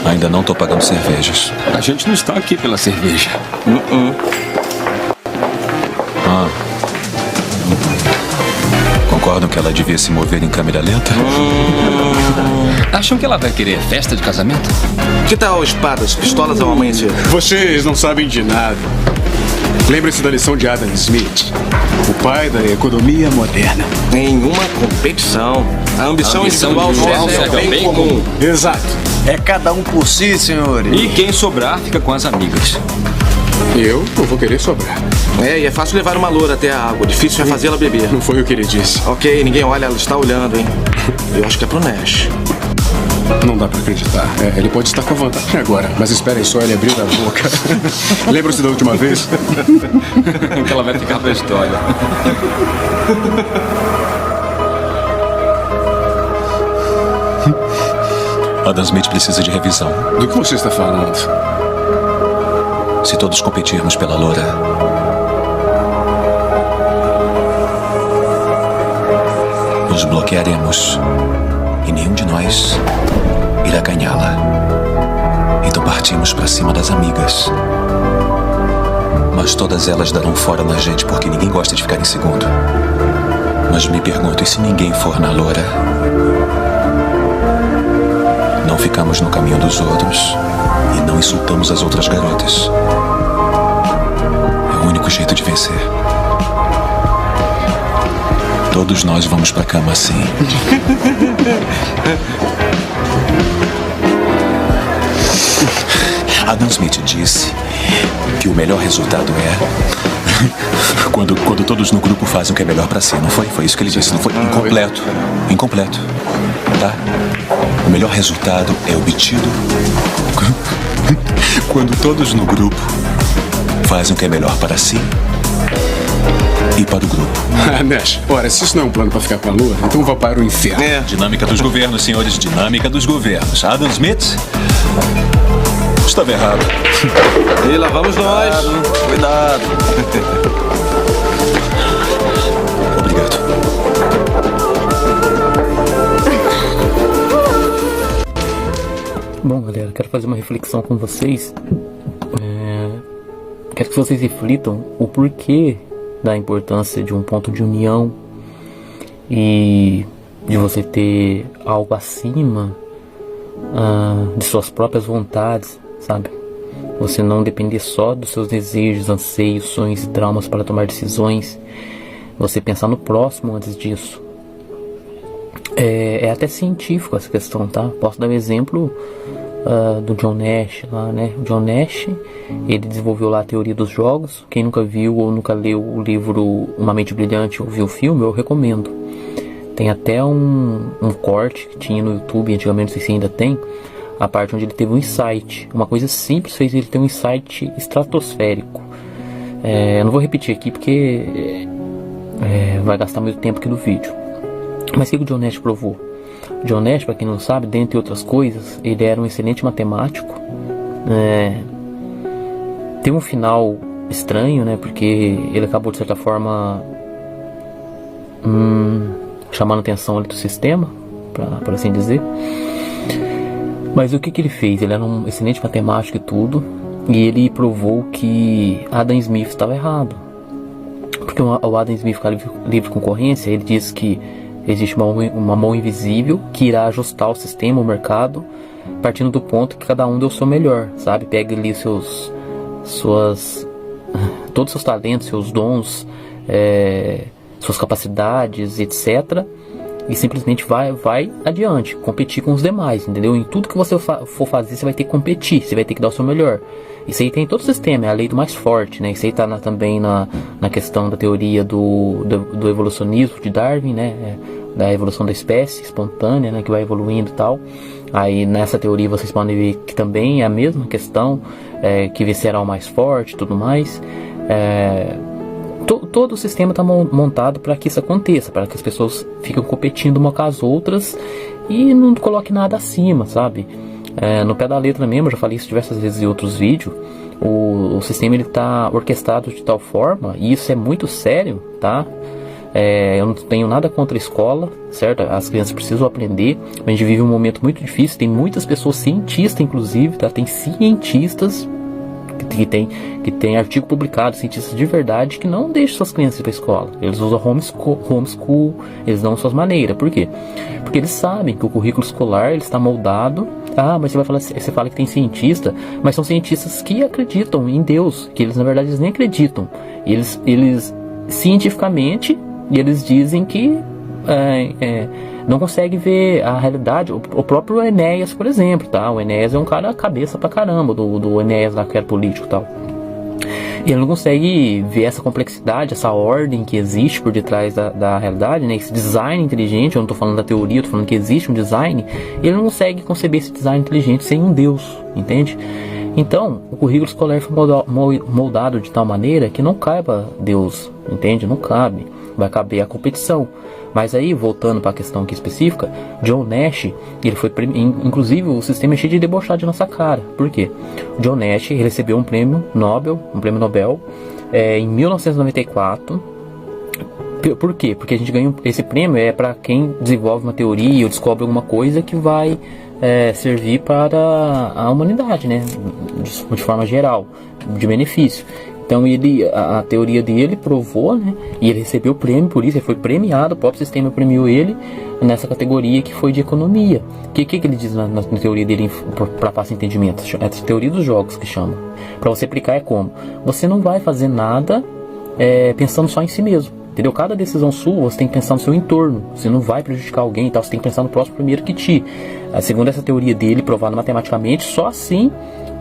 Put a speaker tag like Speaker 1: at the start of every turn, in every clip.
Speaker 1: Ainda não tô pagando cervejas.
Speaker 2: A gente não está aqui pela cerveja.
Speaker 1: Concordam que ela devia se mover em câmera lenta?
Speaker 2: Acham que ela vai querer festa de casamento?
Speaker 3: Que tal espadas, pistolas ao amanhecer?
Speaker 4: Vocês não sabem de nada. Lembre-se da lição de Adam Smith, o pai da economia moderna.
Speaker 3: Nenhuma competição. A ambição individual serve ao bem comum.
Speaker 4: Exato.
Speaker 5: É cada um por si, senhores.
Speaker 2: E quem sobrar fica com as amigas.
Speaker 4: Eu não vou querer sobrar.
Speaker 3: E é fácil levar uma loura até a água. Difícil é fazê-la beber.
Speaker 4: Não foi o que ele disse.
Speaker 3: Ok, ninguém olha, ela está olhando, hein? Eu acho que é pro Nash.
Speaker 4: Não dá pra acreditar. Ele pode estar com a vantagem agora, mas esperem só ele abrir a boca. Lembram-se da última vez?
Speaker 2: Que ela vai ficar pra história.
Speaker 1: Adam Smith precisa de revisão.
Speaker 4: Do que você está falando?
Speaker 1: Se todos competirmos pela loura, nos bloquearemos e nenhum de nós irá ganhá-la. Então partimos para cima das amigas. Mas todas elas darão fora na gente porque ninguém gosta de ficar em segundo. Mas me pergunto, e se ninguém for na loura? Não ficamos no caminho dos outros e não insultamos as outras garotas. É o único jeito de vencer. Todos nós vamos pra cama assim. Adam Smith disse que o melhor resultado é quando todos no grupo fazem o que é melhor pra si, não foi? Foi isso que ele disse, não foi? Incompleto. Incompleto. Tá? O melhor resultado é obtido quando todos no grupo fazem o que é melhor para si e para o grupo.
Speaker 4: Nash, ora, se isso não é um plano para ficar com a lua, então vá para o inferno.
Speaker 1: Dinâmica dos governos, senhores, dinâmica dos governos. Adam Smith estava errado.
Speaker 3: E lá vamos nós.
Speaker 5: Cuidado.
Speaker 1: Obrigado.
Speaker 6: Bom, galera, quero fazer uma reflexão com vocês. Quero que vocês reflitam o porquê da importância de um ponto de união e de você ter algo acima de suas próprias vontades, sabe? Você não depender só dos seus desejos, anseios, sonhos e traumas para tomar decisões. Você pensar no próximo antes disso. É até científico essa questão, tá? Posso dar um exemplo do John Nash lá, né? O John Nash, ele desenvolveu lá a teoria dos jogos. Quem nunca viu ou nunca leu o livro Uma Mente Brilhante ou viu o filme, eu recomendo. Tem até um corte que tinha no YouTube, antigamente, não sei se ainda tem, a parte onde ele teve um insight. Uma coisa simples fez ele ter um insight estratosférico. Eu não vou repetir aqui porque vai gastar muito tempo aqui no vídeo. Mas o que o John Nash provou? O John Nash, para quem não sabe, dentre outras coisas, ele era um excelente matemático. Tem um final estranho, né? Porque ele acabou, de certa forma, chamando a atenção ali do sistema, por assim dizer. Mas o que ele fez? Ele era um excelente matemático e tudo, e ele provou que Adam Smith estava errado. Porque o Adam Smith, com a livre concorrência, ele diz que existe uma mão invisível que irá ajustar o sistema, o mercado, partindo do ponto que cada um deu o seu melhor, sabe? Pega ali todos os seus talentos, seus dons, suas capacidades, etc. E simplesmente vai adiante, competir com os demais, entendeu? Em tudo que você for fazer, você vai ter que competir, você vai ter que dar o seu melhor. Isso aí tem em todo o sistema, é a lei do mais forte, né? Isso aí tá também na questão da teoria do evolucionismo de Darwin, né? Da evolução da espécie espontânea, né? Que vai evoluindo e tal. Aí nessa teoria vocês podem ver que também é a mesma questão, que vencerá o mais forte e tudo mais. Todo o sistema está montado para que isso aconteça, para que as pessoas fiquem competindo uma com as outras e não coloque nada acima, sabe? No pé da letra mesmo, eu já falei isso diversas vezes em outros vídeos, o sistema está orquestrado de tal forma, e isso é muito sério, tá? Eu não tenho nada contra a escola, certo? As crianças precisam aprender. A gente vive um momento muito difícil. Tem muitas pessoas, cientistas inclusive, tá? Tem cientistas que tem artigo publicado, cientistas de verdade, que não deixam suas crianças ir para a escola. Eles usam homeschool, eles dão suas maneiras. Por quê? Porque eles sabem que o currículo escolar ele está moldado. Mas você fala que tem cientista, mas são cientistas que acreditam em Deus, que eles na verdade eles nem acreditam. Eles cientificamente, eles dizem que não consegue ver a realidade. O próprio Enéas, por exemplo, tá? O Enéas é um cara cabeça pra caramba, do Enéas lá que era político e tal. E ele não consegue ver essa complexidade, essa ordem que existe por detrás da realidade, né? Esse design inteligente. Eu não tô falando da teoria, eu tô falando que existe um design. E ele não consegue conceber esse design inteligente sem um Deus, entende? Então, o currículo escolar foi moldado de tal maneira que não caiba Deus, entende? Não cabe. Vai caber a competição. Mas aí, voltando para a questão aqui específica, John Nash, ele foi inclusive o sistema é cheio de debochar de nossa cara. Por quê? John Nash recebeu um prêmio Nobel, em 1994. Por quê? Porque a gente ganha esse prêmio para quem desenvolve uma teoria ou descobre alguma coisa que vai servir para a humanidade, né? De forma geral, de benefício. Então a teoria dele provou, né? E ele recebeu o prêmio por isso, ele foi premiado, o próprio sistema premiou ele nessa categoria que foi de economia. O que ele diz na teoria dele para fácil entendimento? É a teoria dos jogos que chama. Para você aplicar é como? Você não vai fazer nada pensando só em si mesmo. Entendeu? Cada decisão sua, você tem que pensar no seu entorno. Você não vai prejudicar alguém e tal, você tem que pensar no próximo primeiro que ti. Segundo essa teoria dele, provada matematicamente, só assim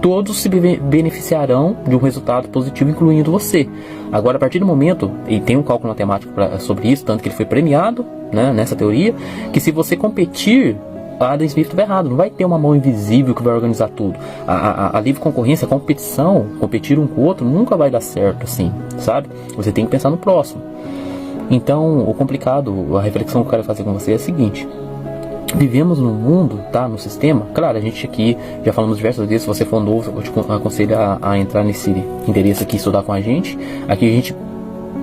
Speaker 6: todos se beneficiarão de um resultado positivo, incluindo você. Agora, a partir do momento, e tem um cálculo matemático sobre isso, tanto que ele foi premiado, né, nessa teoria, que se você competir, a Adam Smith estava errado, não vai ter uma mão invisível que vai organizar tudo. A livre concorrência, a competição, competir um com o outro, nunca vai dar certo assim, sabe? Você tem que pensar no próximo. Então, o complicado, a reflexão que eu quero fazer com você é a seguinte: vivemos num mundo, tá, no sistema. Claro, a gente aqui já falamos diversas vezes. Se você for novo, eu te aconselho a entrar nesse interesse aqui, estudar com a gente. Aqui a gente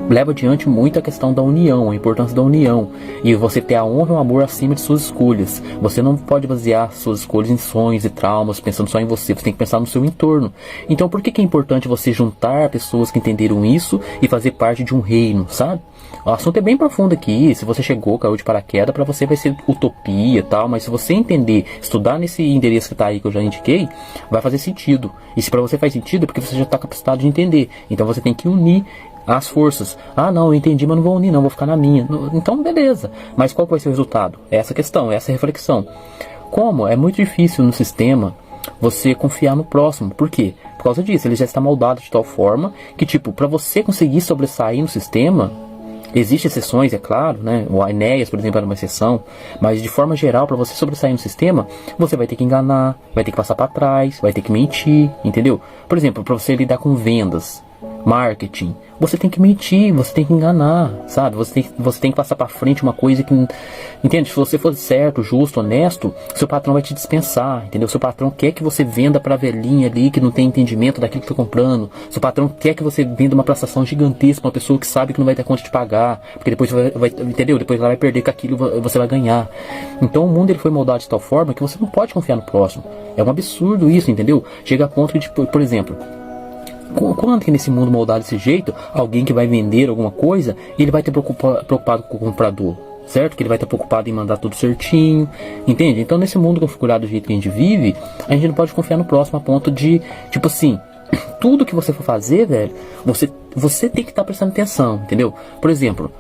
Speaker 6: leva adiante muito a questão da união, a importância da união, e você ter a honra e o amor acima de suas escolhas. Você não pode basear suas escolhas em sonhos e traumas, pensando só em você. Você tem que pensar no seu entorno. Então, por que é importante você juntar pessoas que entenderam isso e fazer parte de um reino, sabe? O assunto é bem profundo aqui. Se você chegou, caiu de paraquedas, para você vai ser utopia e tal, mas se você entender, estudar nesse endereço que tá aí que eu já indiquei, vai fazer sentido. E se para você faz sentido, é porque você já está capacitado de entender. Então você tem que unir as forças. Não, eu entendi, mas não vou unir, não, vou ficar na minha. Então beleza, mas qual vai ser o resultado? É essa questão, é essa reflexão. Como é muito difícil no sistema você confiar no próximo. Por quê? Por causa disso, ele já está moldado de tal forma que, tipo, para você conseguir sobressair no sistema, existem exceções, é claro, né? O Enéas, por exemplo, era uma exceção, mas de forma geral, para você sobressair no sistema, você vai ter que enganar, vai ter que passar para trás, vai ter que mentir, entendeu? Por exemplo, para você lidar com vendas, marketing, você tem que mentir, você tem que enganar, sabe? Você tem que passar para frente uma coisa que, entende? Se você for certo, justo, honesto, seu patrão vai te dispensar, entendeu? Seu patrão quer que você venda para a velhinha ali que não tem entendimento daquilo que está comprando. Seu patrão quer que você venda uma prestação gigantesca para uma pessoa que sabe que não vai ter conta de pagar, porque depois entendeu? Depois ela vai perder com aquilo, você vai ganhar. Então o mundo ele foi moldado de tal forma que você não pode confiar no próximo. É um absurdo isso, entendeu? Chega a ponto que, tipo, por exemplo, quando que nesse mundo moldado desse jeito, alguém que vai vender alguma coisa, ele vai ter preocupado com o comprador, certo? Que ele vai estar preocupado em mandar tudo certinho, entende? Então nesse mundo configurado do jeito que a gente vive, a gente não pode confiar no próximo a ponto de, tipo assim, tudo que você for fazer, velho, você tem que estar prestando atenção, entendeu? Por exemplo,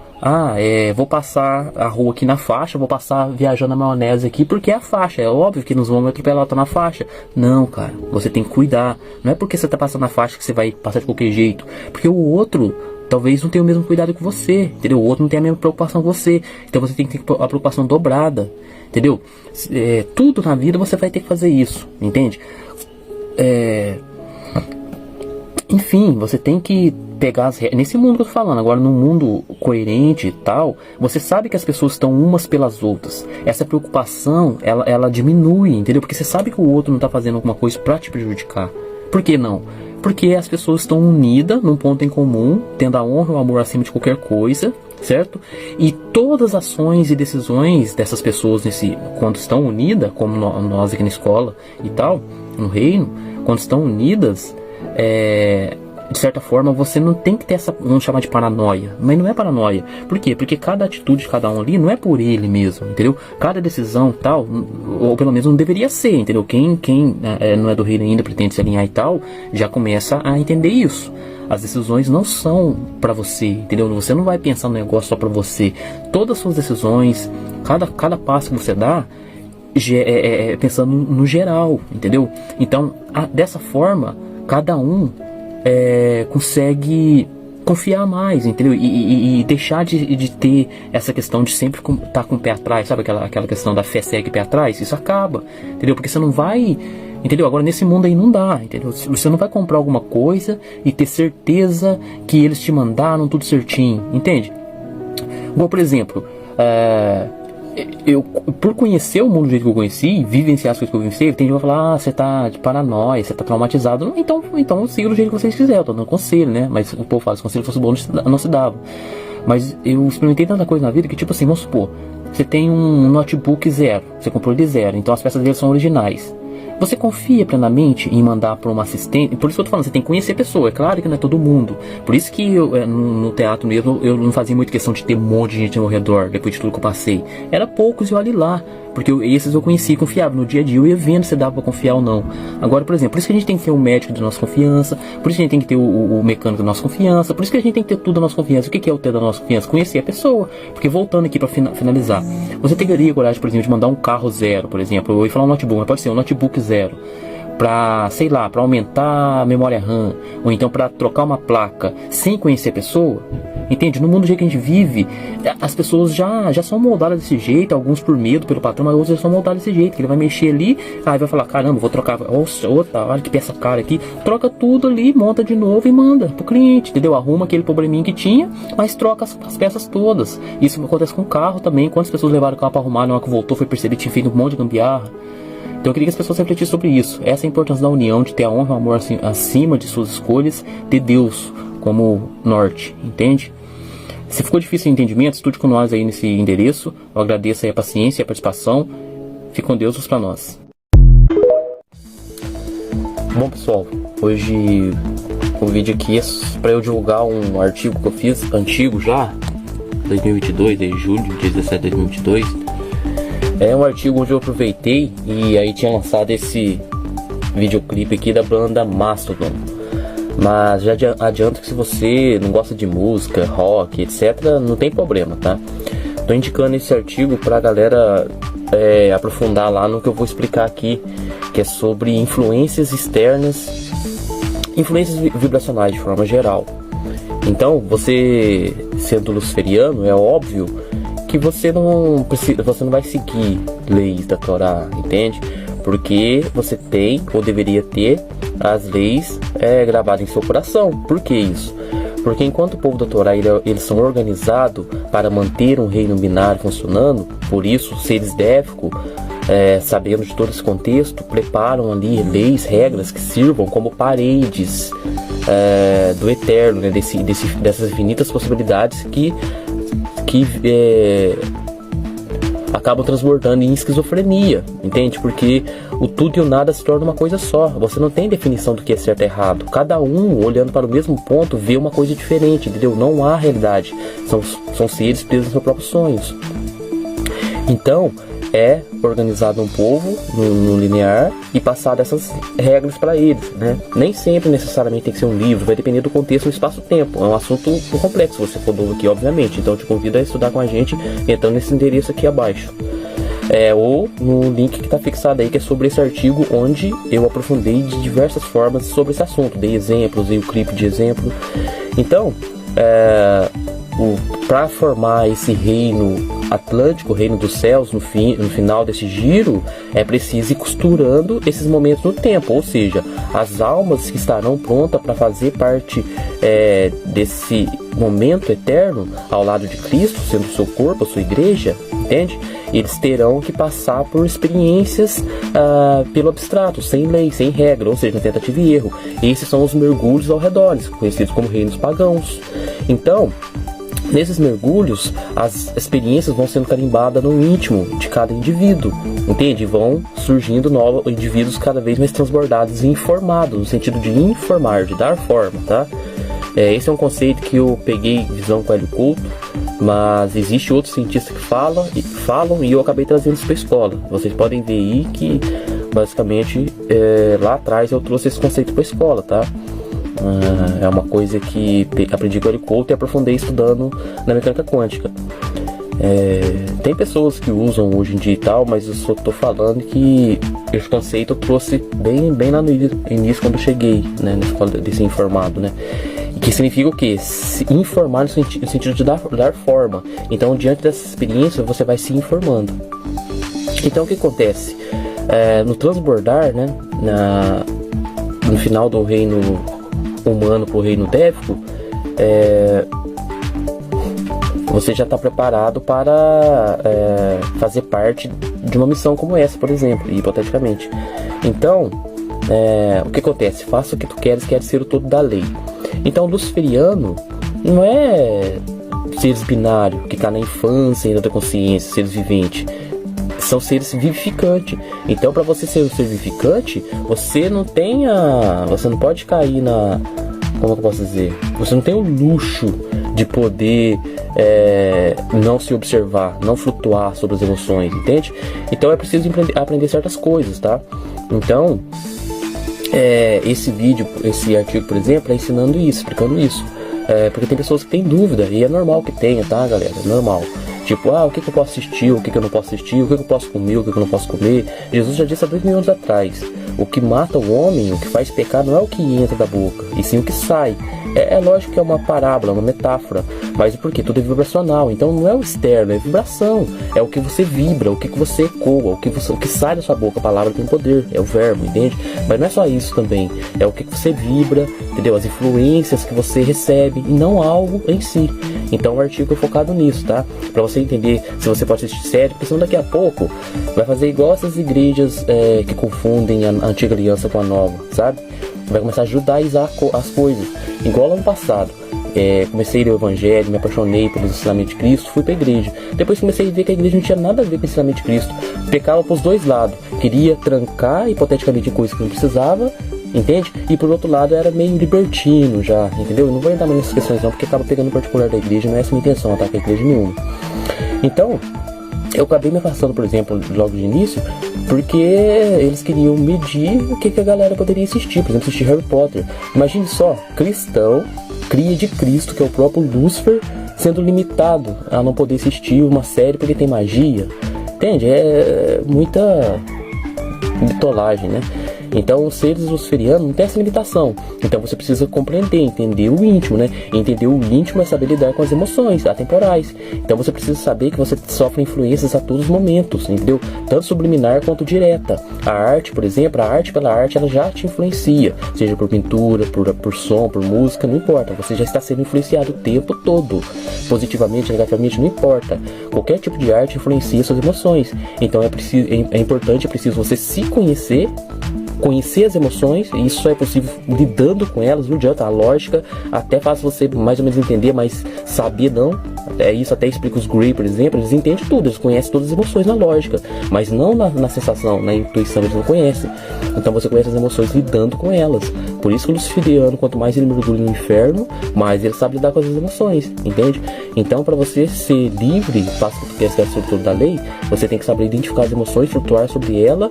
Speaker 6: vou passar a rua aqui na faixa, vou passar viajando na maionese aqui porque é a faixa, é óbvio que nos vão me atropelar, tá na faixa. Não, cara, você tem que cuidar. Não é porque você tá passando na faixa que você vai passar de qualquer jeito, porque o outro talvez não tenha o mesmo cuidado que você, entendeu? O outro não tem a mesma preocupação que você, então você tem que ter a preocupação dobrada, entendeu? Tudo na vida você vai ter que fazer isso, entende? Enfim, você tem que pegar nesse mundo que eu tô falando, agora num mundo coerente e tal, você sabe que as pessoas estão umas pelas outras. Essa preocupação, ela diminui, entendeu? Porque você sabe que o outro não tá fazendo alguma coisa pra te prejudicar. Por que não? Porque as pessoas estão unidas num ponto em comum, tendo a honra e o amor acima de qualquer coisa, certo? E todas as ações e decisões dessas pessoas quando estão unidas, como nós aqui na escola e tal, no reino, quando estão unidas, de certa forma você não tem que ter essa, vamos chamar de paranoia, mas não é paranoia. Por quê? Porque cada atitude de cada um ali não é por ele mesmo, entendeu? Cada decisão tal, ou pelo menos não deveria ser, entendeu? Quem não é do reino ainda, pretende se alinhar e tal, já começa a entender isso. As decisões não são pra você, entendeu? Você não vai pensar no negócio só pra você. Todas as suas decisões, cada passo que você dá, pensando no geral, entendeu? Então, dessa forma, cada um consegue confiar mais, entendeu? E deixar de ter essa questão de sempre estar com o pé atrás, sabe? Aquela questão da fé cega e pé atrás, isso acaba, entendeu? Porque você não vai, entendeu? Agora nesse mundo aí não dá, entendeu? Você não vai comprar alguma coisa e ter certeza que eles te mandaram tudo certinho, entende? Igual, por exemplo, eu, por conhecer o mundo do jeito que eu conheci, vivenciar as coisas que eu vivenciei, tem gente que vai falar, você tá de paranoia, você tá traumatizado. Então siga do jeito que vocês quiserem, eu tô dando conselho, né? Mas o povo fala, se o conselho fosse bom, não se dava. Mas eu experimentei tanta coisa na vida que, tipo assim, vamos supor, você tem um notebook zero, você comprou ele zero, então as peças dele são originais. Você confia plenamente em mandar para uma assistente? Por isso que eu tô falando, você tem que conhecer a pessoa. É claro que não é todo mundo. Por isso que no teatro mesmo eu não fazia muita questão de ter um monte de gente ao meu redor depois de tudo que eu passei. Era poucos e olhe lá. Porque esses eu conhecia e confiava. No dia a dia eu ia vendo se dava para confiar ou não. Agora, por exemplo, por isso que a gente tem que ter um médico de nossa confiança. Por isso que a gente tem que ter o mecânico da nossa confiança. Por isso que a gente tem que ter tudo da nossa confiança. O que é o ter da nossa confiança? Conhecer a pessoa. Porque voltando aqui para finalizar, você teria coragem, por exemplo, de mandar um carro zero, por exemplo. Eu ia falar um notebook, mas pode ser um notebook zero. Pra, sei lá, pra aumentar a memória RAM, ou então pra trocar uma placa, sem conhecer a pessoa, entende? No mundo do jeito que a gente vive, as pessoas já são moldadas desse jeito, alguns por medo, pelo patrão, mas outros já são moldadas desse jeito, que ele vai mexer ali, aí vai falar, caramba, vou trocar, outra, olha que peça cara aqui, troca tudo ali, monta de novo e manda pro cliente, entendeu? Arruma aquele probleminha que tinha, mas troca as peças todas. Isso acontece com o carro também, quantas pessoas levaram o carro pra arrumar, na hora que voltou, foi perceber que tinha feito um monte de gambiarra. Então eu queria que as pessoas refletissem sobre isso. Essa é a importância da união, de ter a honra e o amor acima de suas escolhas, ter Deus como norte, entende? Se ficou difícil o entendimento, estude com nós aí nesse endereço. Eu agradeço aí a paciência e a participação. Fique com Deus para nós. Bom, pessoal, hoje o vídeo aqui é para eu divulgar um artigo que eu fiz, antigo já, 2022, de julho, dia 17 de 2022. É um artigo onde eu aproveitei e aí tinha lançado esse videoclipe aqui da banda Mastodon. Mas já adianto que se você não gosta de música, rock, etc, não tem problema, tá? Tô indicando esse artigo pra galera aprofundar lá no que eu vou explicar aqui, que é sobre influências externas, influências vibracionais de forma geral. Então, você sendo luciferiano, é óbvio que você não vai seguir leis da Torá, entende? Porque você tem, ou deveria ter, as leis gravadas em seu coração. Por que isso? Porque enquanto o povo da Torá eles são organizados para manter um reino binário funcionando, por isso seres déficos, sabendo de todo esse contexto, preparam ali leis, regras que sirvam como paredes do eterno, né? Dessas infinitas possibilidades que acabam transbordando em esquizofrenia, entende? Porque o tudo e o nada se torna uma coisa só. Você não tem definição do que é certo e errado. Cada um, olhando para o mesmo ponto, vê uma coisa diferente, entendeu? Não há realidade. São seres presos nos seus próprios sonhos. Então, é organizado um povo no linear e passar essas regras para eles, né? Nem sempre necessariamente tem que ser um livro, vai depender do contexto do espaço-tempo. É um assunto complexo, se você for novo aqui, obviamente. Então eu te convido a estudar com a gente entrando nesse endereço aqui abaixo. Ou no link que está fixado aí, que é sobre esse artigo, onde eu aprofundei de diversas formas sobre esse assunto. Dei exemplos, dei o clipe de exemplo. Então, para formar esse reino atlântico, o reino dos céus, no final desse giro, é preciso ir costurando esses momentos no tempo, ou seja, as almas que estarão prontas para fazer parte desse momento eterno ao lado de Cristo, sendo o seu corpo, a sua igreja, entende? Eles terão que passar por experiências pelo abstrato, sem lei, sem regra, ou seja, na tentativa e erro. Esses são os mergulhos ao redor, conhecidos como reinos pagãos. Então, Nesses mergulhos, as experiências vão sendo carimbadas no íntimo de cada indivíduo, entende? Vão surgindo novos indivíduos cada vez mais transbordados e informados, no sentido de informar, de dar forma, tá? Esse é um conceito que eu peguei visão com Hélio Couto, mas existe outros cientistas que falam e eu acabei trazendo isso para a escola. Vocês podem ver aí que, basicamente, lá atrás eu trouxe esse conceito para a escola, tá? É uma coisa que aprendi com o Hélio Couto e aprofundei estudando na mecânica quântica. Tem pessoas que usam hoje em dia e tal, mas eu só tô falando que esse conceito eu trouxe bem lá no início quando eu cheguei, né, na escola de ser informado, né? E que significa o quê? Se informar no sentido de dar forma. Então, diante dessa experiência, você vai se informando. Então, o que acontece? No transbordar, né, no final do reino humano para o reino dévico, você já está preparado para fazer parte de uma missão como essa, por exemplo, hipoteticamente. Então, o que acontece? Faça o que tu queres ser o todo da lei. Então, luciferiano não é seres binários que está na infância ainda da consciência, seres viventes. São seres vivificantes. Então, para você ser um ser vivificante, você não pode cair na... Como eu posso dizer? Você não tem o luxo de poder não se observar, não flutuar sobre as emoções, entende? Então é preciso aprender certas coisas, tá? Então, esse artigo, por exemplo, é ensinando isso, explicando isso. Porque tem pessoas que têm dúvida, e é normal que tenha, tá, galera? É normal. Tipo, o que eu posso assistir, o que eu não posso assistir, o que eu posso comer, o que eu não posso comer. Jesus já disse há 2000 anos atrás: o que mata o homem, o que faz pecar, não é o que entra da boca, e sim o que sai. É lógico que é uma parábola, uma metáfora, mas por quê? Tudo é vibracional, então não é o externo, é vibração, é o que você vibra, o que você ecoa, o que sai da sua boca. A palavra tem poder, é o verbo, entende? Mas não é só isso também, é o que você vibra, entendeu? As influências que você recebe, e não algo em si. Então o artigo é focado nisso, tá? Pra você entender se você pode assistir série, porque senão daqui a pouco vai fazer igual essas igrejas que confundem a antiga aliança com a nova, sabe? Vai começar a judaizar as coisas, igual ano passado. Comecei a ler o evangelho, me apaixonei pelo ensinamento de Cristo, fui pra igreja. Depois comecei a ver que a igreja não tinha nada a ver com o ensinamento de Cristo. Pecava pros dois lados. Queria trancar, hipoteticamente, em coisas que não precisava, entende? E por outro lado era meio libertino já, entendeu? Eu não vou entrar mais nessas questões não, porque acaba pegando o particular da igreja, não é essa a minha intenção, atacar a igreja nenhuma. Então, eu acabei me afastando, por exemplo, logo de início, porque eles queriam medir o que a galera poderia assistir. Por exemplo, assistir Harry Potter. Imagine só, cristão, cria de Cristo, que é o próprio Lúcifer, sendo limitado a não poder assistir uma série porque tem magia. Entende? É muita mitolagem, né? Então, os seres luciferianos não tem essa limitação. Então, você precisa compreender, entender o íntimo, né? E entender o íntimo é saber lidar com as emoções atemporais. Então, você precisa saber que você sofre influências a todos os momentos, entendeu? Tanto subliminar quanto direta. A arte, por exemplo, pela arte, ela já te influencia. Seja por pintura, por som, por música, não importa. Você já está sendo influenciado o tempo todo. Positivamente, negativamente, não importa. Qualquer tipo de arte influencia suas emoções. Então, é importante, é preciso você se conhecer as emoções, e isso só é possível lidando com elas, não adianta. A lógica até faz você mais ou menos entender, mas saber não. Isso até explica os Grey, por exemplo, eles entendem tudo, eles conhecem todas as emoções na lógica, mas não na sensação, na intuição, eles não conhecem. Então você conhece as emoções lidando com elas. Por isso que o luciferiano, quanto mais ele mergulha no inferno, mais ele sabe lidar com as emoções, entende? Então, para você ser livre, faça o que quer ser tudo da lei, você tem que saber identificar as emoções, flutuar sobre ela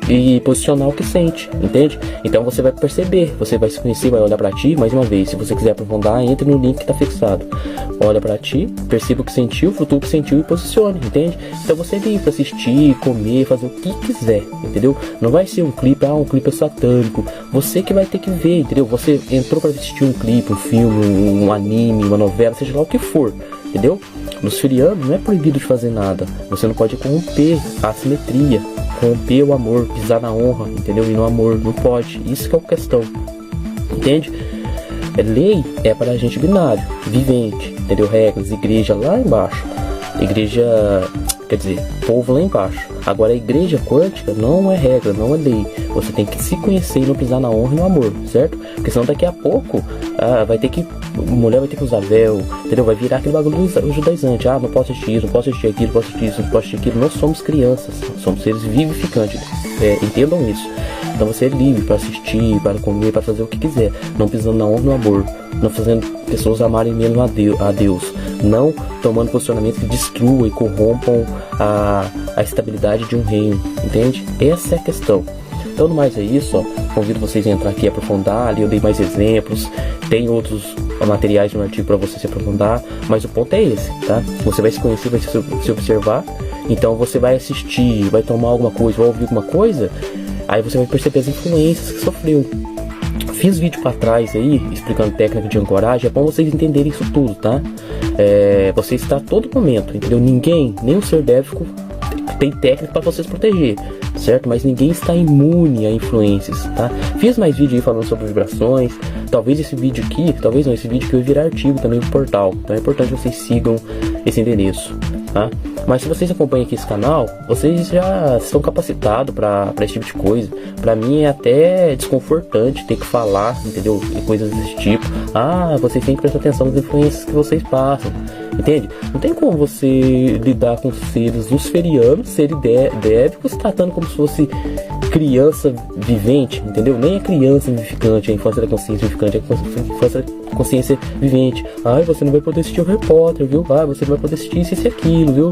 Speaker 6: e posicionar o que sente, entende? Então você vai perceber, você vai se conhecer, vai olhar pra ti. Mais uma vez, se você quiser aprofundar, entre no link que tá fixado. Olha pra ti, perceba o que sentiu, flutua o que sentiu e posicione, entende? Então você é livre pra assistir, comer, fazer o que quiser, entendeu? Não vai ser um clipe, um clipe satânico. Você que vai ter que ver, entendeu? Você entrou pra assistir um clipe, um filme, um anime, uma novela, seja lá o que for, entendeu? Luciferiano não é proibido de fazer nada. Você não pode corromper a simetria, romper o amor, pisar na honra, entendeu? E no amor, não pode. Isso que é a questão, entende? Lei é para a gente binário, vivente, entendeu? Regras, igreja lá embaixo. Igreja, quer dizer, povo lá embaixo. Agora a igreja quântica não é regra, não é lei. Você tem que se conhecer e não pisar na honra e no amor, certo? Porque senão daqui a pouco mulher vai ter que usar véu, entendeu? Vai virar aquele bagulho judaizante. Não posso assistir isso, não posso assistir aquilo, não posso assistir isso, não posso assistir aquilo. Nós somos crianças, somos seres vivificantes. Entendam isso. Então você é livre para assistir, para comer, para fazer o que quiser, não pisando na honra e no amor, não fazendo pessoas amarem menos a Deus, não tomando posicionamentos que destruam e corrompam a estabilidade de um reino, entende? Essa é a questão. Então, no mais é isso, ó. Convido vocês a entrar aqui e aprofundar. Ali eu dei mais exemplos, tem outros materiais no artigo para você se aprofundar, mas o ponto é esse, tá? Você vai se conhecer, vai se observar, então você vai assistir, vai tomar alguma coisa, vai ouvir alguma coisa, aí você vai perceber as influências que sofreu. Fiz vídeo pra trás aí, explicando técnica de ancoragem, é bom vocês entenderem isso tudo, tá? Você está a todo momento, entendeu? Ninguém, nem o ser dévico, tem técnica para vocês proteger, certo? Mas ninguém está imune a influências, tá? Fiz mais vídeo aí falando sobre vibrações. Talvez esse vídeo aqui, talvez não, esse vídeo aqui vai virar artigo também no portal. Então é importante que vocês sigam esse endereço, tá? Mas se vocês acompanham aqui esse canal, vocês já estão capacitados para esse tipo de coisa. Para mim é até desconfortante ter que falar, entendeu? De coisas desse tipo. Vocês têm que prestar atenção nas influências que vocês passam, entende? Não tem como você lidar com seres luciferianos, seres dévicos, tratando como se fosse criança vivente, entendeu? Nem é criança vivificante, é a infância da consciência vivificante, é a infância da consciência vivente. Você não vai poder assistir o Harry Potter, viu? Você não vai poder assistir isso e aquilo, viu?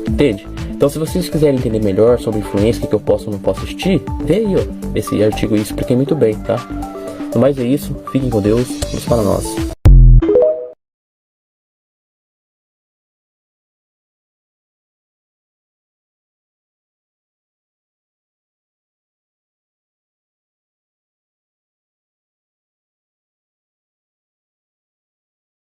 Speaker 6: Entende? Então, se vocês quiserem entender melhor sobre influência, o que eu posso ou não posso assistir, vê aí, ó, esse artigo aí, expliquei muito bem, tá? No mais é isso, fiquem com Deus, luz para nós.